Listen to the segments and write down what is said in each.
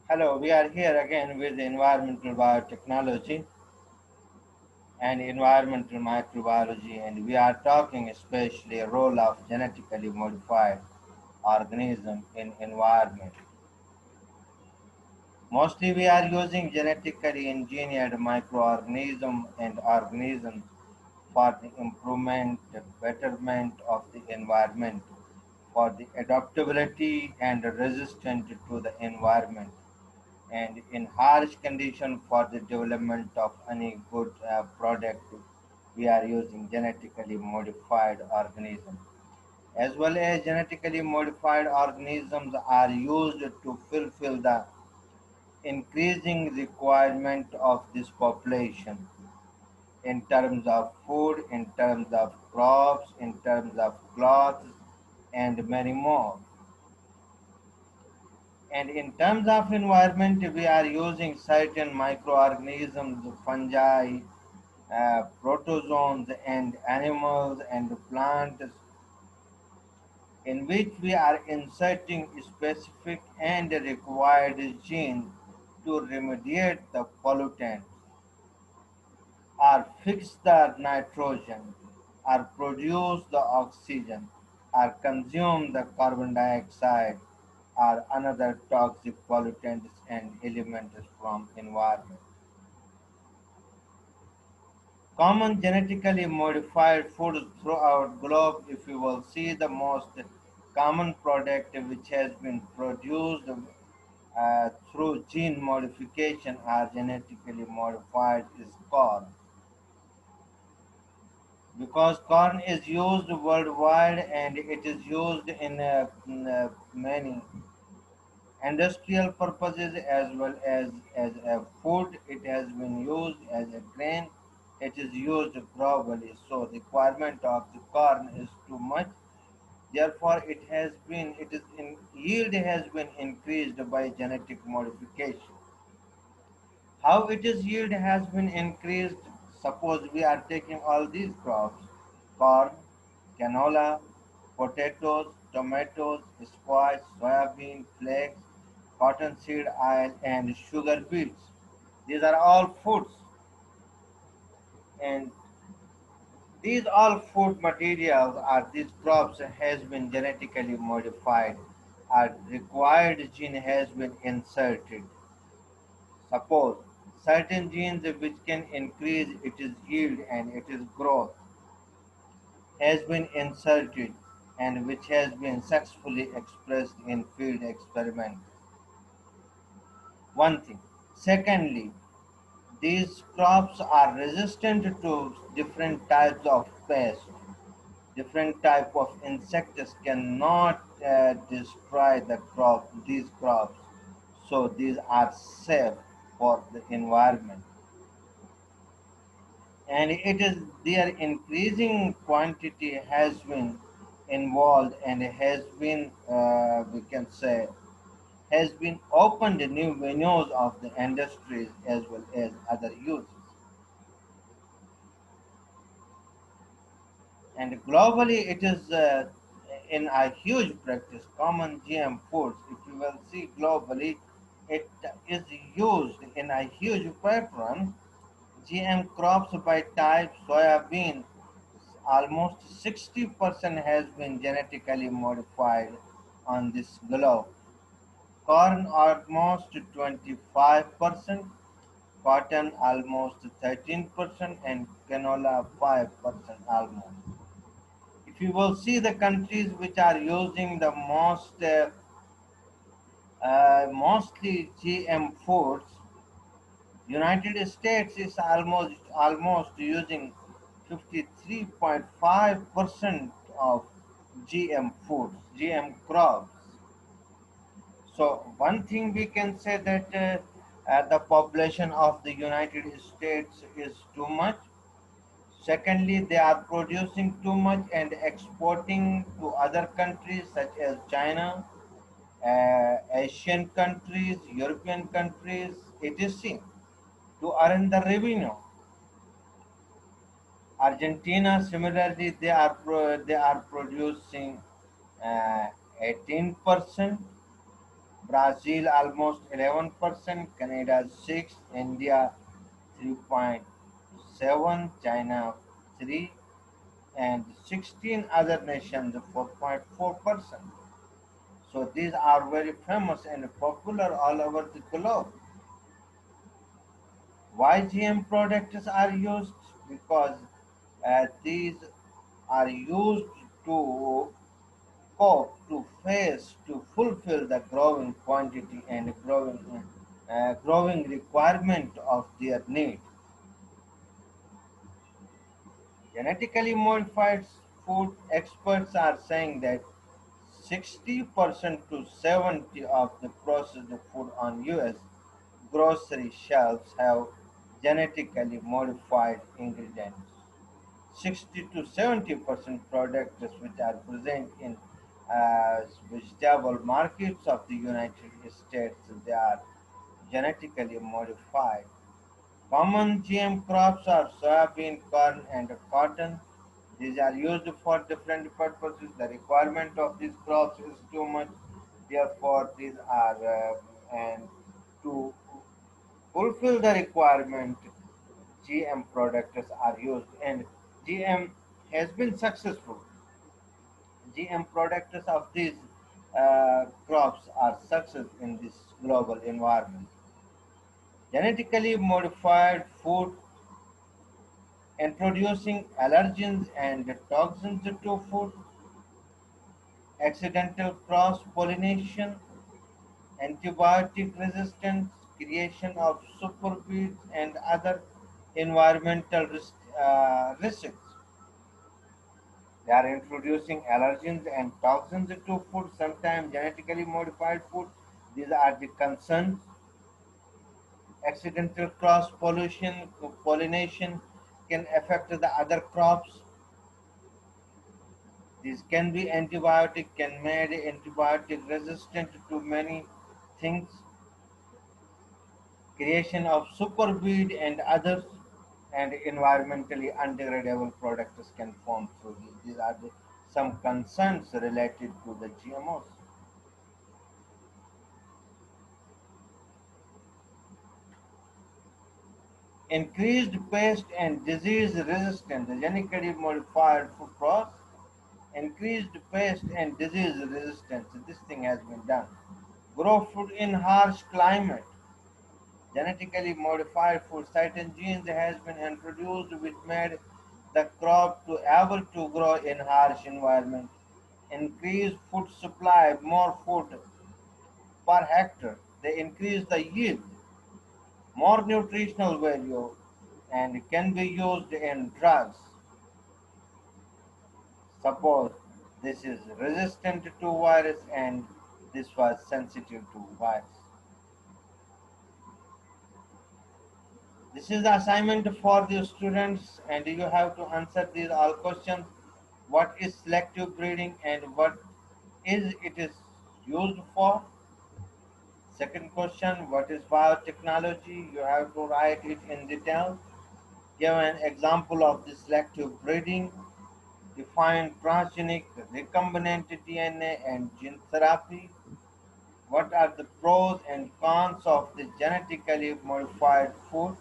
Hello, we are here again with environmental biotechnology and environmental microbiology, and we are talking especially a role of genetically modified organism in environment. Mostly we are using genetically engineered microorganisms and organisms for the improvement, betterment of the environment, for the adaptability and resistance to the environment, and in harsh condition for the development of any good product we are using genetically modified organisms, as well as genetically modified organisms are used to fulfill the increasing requirement of this population in terms of food, in terms of crops, in terms of clothes, and many more. And in terms of environment, we are using certain microorganisms, fungi, protozoans, and animals and plants in which we are inserting specific and required genes to remediate the pollutants, or fix the nitrogen, or produce the oxygen, or consume the carbon dioxide, or another toxic pollutants and elements from environment. Common genetically modified foods throughout globe, if you will see the most common product which has been produced through gene modification or genetically modified is corn, because corn is used worldwide and it is used in many industrial purposes as well as a food. It has been used as a grain. It is used globally, so the requirement of the corn is too much. Therefore it is in yield has been increased by genetic modification. How it is yield has been increased? Suppose we are taking all these crops: corn, canola, potatoes, tomatoes, squash, soybean, flax, cottonseed oil, and sugar beets. These are all foods, and these all food materials are these crops has been genetically modified. A required gene has been inserted. Suppose certain genes which can increase its yield and its growth has been inserted and which has been successfully expressed in field experiment. One thing. Secondly, these crops are resistant to different types of pests. Different type of insects cannot destroy these crops, so these are safe for the environment. And it is their increasing quantity has been involved and has been we can say has been opened new venues of the industries as well as other uses. And globally it is in a huge practice common GM foods. If you will see globally, it is used in a huge pattern. GM crops by type soybean, almost 60% has been genetically modified on this globe. Corn almost 25%, cotton almost 13%, and canola 5% almost. If you will see the countries which are using the mostly GM foods, United States is almost using 53.5% of GM foods, GM crops. So one thing we can say that the population of the United States is too much. Secondly, they are producing too much and exporting to other countries such as China, Asian countries, European countries, etc. to earn the revenue. Argentina, similarly, they are producing 18%. Brazil almost 11%, Canada 6, India 3.7, China 3, and 16 other nations 4.4%. So these are very famous and popular all over the globe. Why GM products are used? Because these are used to cope, to face, to fulfill the growing quantity and growing requirement of their need. Genetically modified food experts are saying that 60% to 70 of the processed food on US grocery shelves have genetically modified ingredients. 60 to 70% products which are present in vegetable markets of the United States, they are genetically modified. Common GM crops are soybean, corn, and cotton. These are used for different purposes. The requirement of these crops is too much. Therefore, these are and to fulfill the requirement, GM products are used, and GM has been successful. GM products of these crops are success in this global environment. Genetically modified food introducing allergens and toxins to food, accidental cross pollination, antibiotic resistance, creation of superweeds, and other environmental risks. They are introducing allergens and toxins to food, sometimes genetically modified food. These are the concerns. Accidental cross pollination can affect the other crops. This can be antibiotic, can make antibiotic resistant to many things. Creation of superweed and others, and environmentally undegradable products can form through these. These are some concerns related to the GMOs. Increased pest and disease resistance. The genetically modified food crops increased pest and disease resistance. This thing has been done. Grow food in harsh climate. Genetically modified food certain genes has been introduced which made the crop to able to grow in harsh environment. Increase food supply, more food per hectare. They increase the yield, more nutritional value, and can be used in drugs. Suppose this is resistant to virus and this was sensitive to virus. This is the assignment for the students, and you have to answer these all questions. What is selective breeding and what is it is used for? Second question, what is biotechnology? You have to write it in detail. Give an example of the selective breeding. Define transgenic recombinant DNA and gene therapy. What are the pros and cons of the genetically modified food?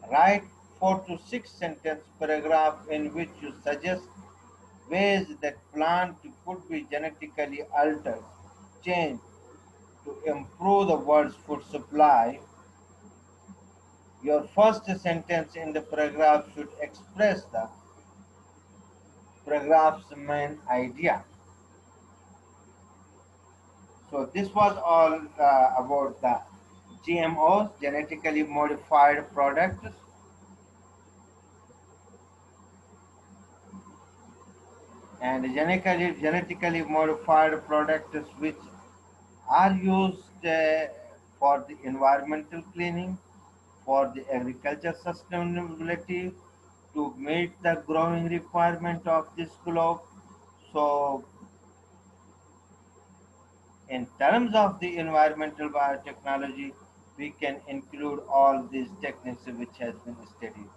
Write 4 to 6 sentence paragraph in which you suggest ways that plant could be genetically altered, changed to improve the world's food supply. Your first sentence in the paragraph should express the paragraph's main idea. So this was all about the GMOs, genetically modified products, and genetically modified products which are used for the environmental cleaning, for the agriculture sustainability, to meet the growing requirement of this globe. So, in terms of the environmental biotechnology, we can include all these techniques which has been studied.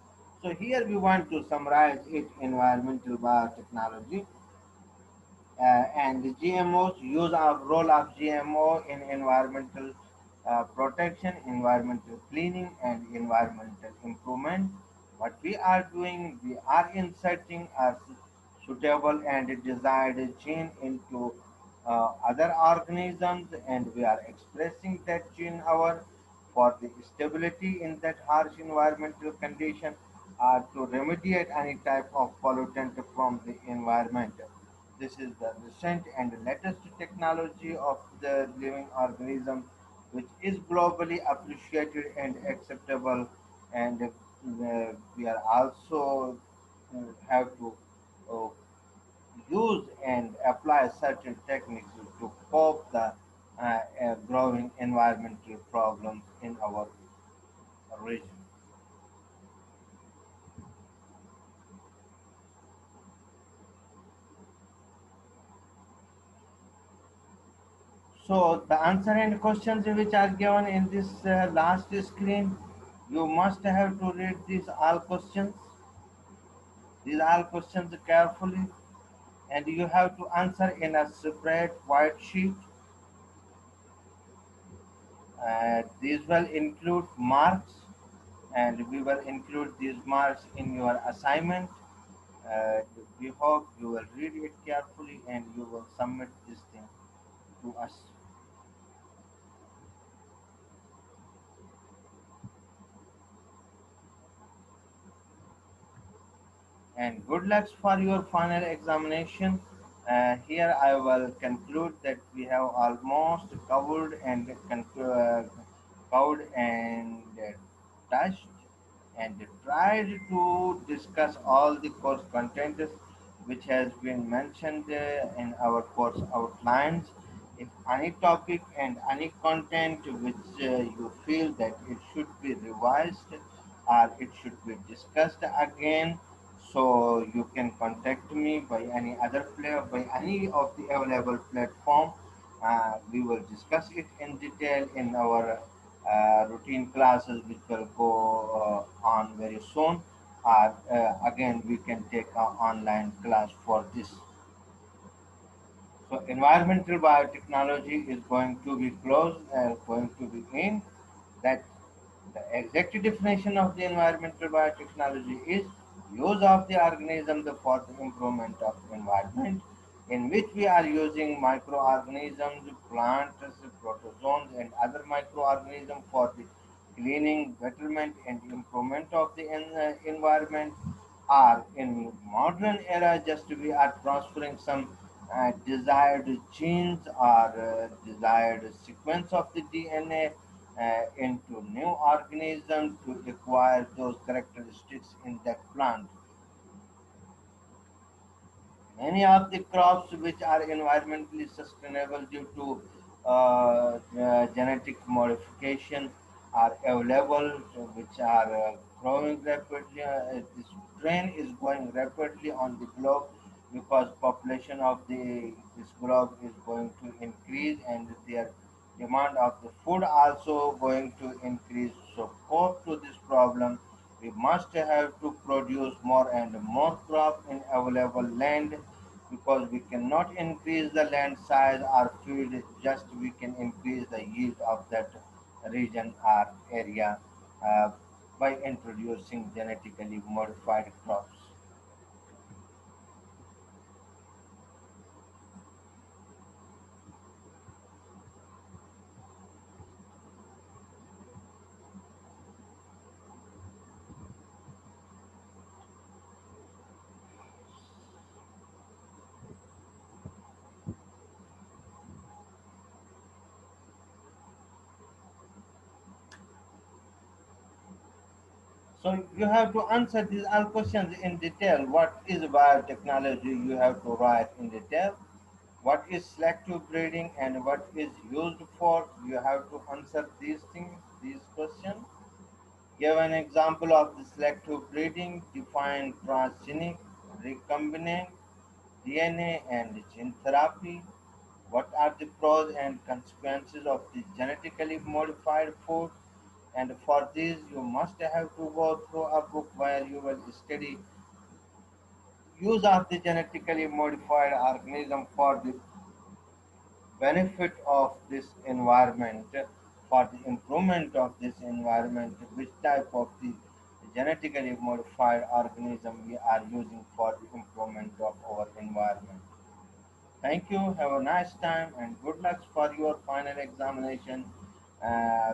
So here we want to summarize it. Environmental biotechnology and the GMOs use of role of GMO in environmental protection, environmental cleaning, and environmental improvement. What we are doing, we are inserting a suitable and desired gene into other organisms, and we are expressing that gene our for the stability in that harsh environmental condition to remediate any type of pollutant from the environment. This is the recent and latest technology of the living organism, which is globally appreciated and acceptable. And we are also have to uh, use and apply certain techniques to cope the growing environmental problems in our region. So the answer and questions which are given in this last screen, you must have to read these all questions carefully, and you have to answer in a separate white sheet. These will include marks, and we will include these marks in your assignment. We hope you will read it carefully and you will submit this thing to us. And good luck for your final examination. Here I will conclude that we have almost covered and touched and tried to discuss all the course content which has been mentioned in our course outlines. If any topic and any content which you feel that it should be revised or it should be discussed again, so you can contact me by any other by any of the available platform. We will discuss it in detail in our routine classes which will go on very soon. Again, we can take an online class for this. So environmental biotechnology is going to be closed, going to be in that the exact definition of the environmental biotechnology is use of the organism for the improvement of environment in which we are using microorganisms, plants, protozoans and other microorganisms for the cleaning, betterment and improvement of the environment are in modern era just we are transferring some desired genes or desired sequence of the DNA into new organisms to acquire those characteristics in that plant. Many of the crops which are environmentally sustainable due to genetic modification are available, which are growing rapidly. This trend is going rapidly on the globe because population of the this globe is going to increase and their demand of the food also going to increase. So cope to this problem, we must have to produce more and more crop in available land because we cannot increase the land size or field, just we can increase the yield of that region or area uh, by introducing genetically modified crops. So you have to answer these all questions in detail. What is biotechnology? You have to write in detail. What is selective breeding and what is used for? You have to answer these things, these questions. Give an example of the selective breeding, define transgenic, recombinant DNA and gene therapy. What are the pros and consequences of the genetically modified food? And for this, you must have to go through a book where you will study use of the genetically modified organism for the benefit of this environment, for the improvement of this environment, which type of the genetically modified organism we are using for the improvement of our environment. Thank you. Have a nice time and good luck for your final examination.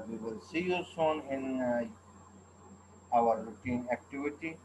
We will see you soon in our routine activity.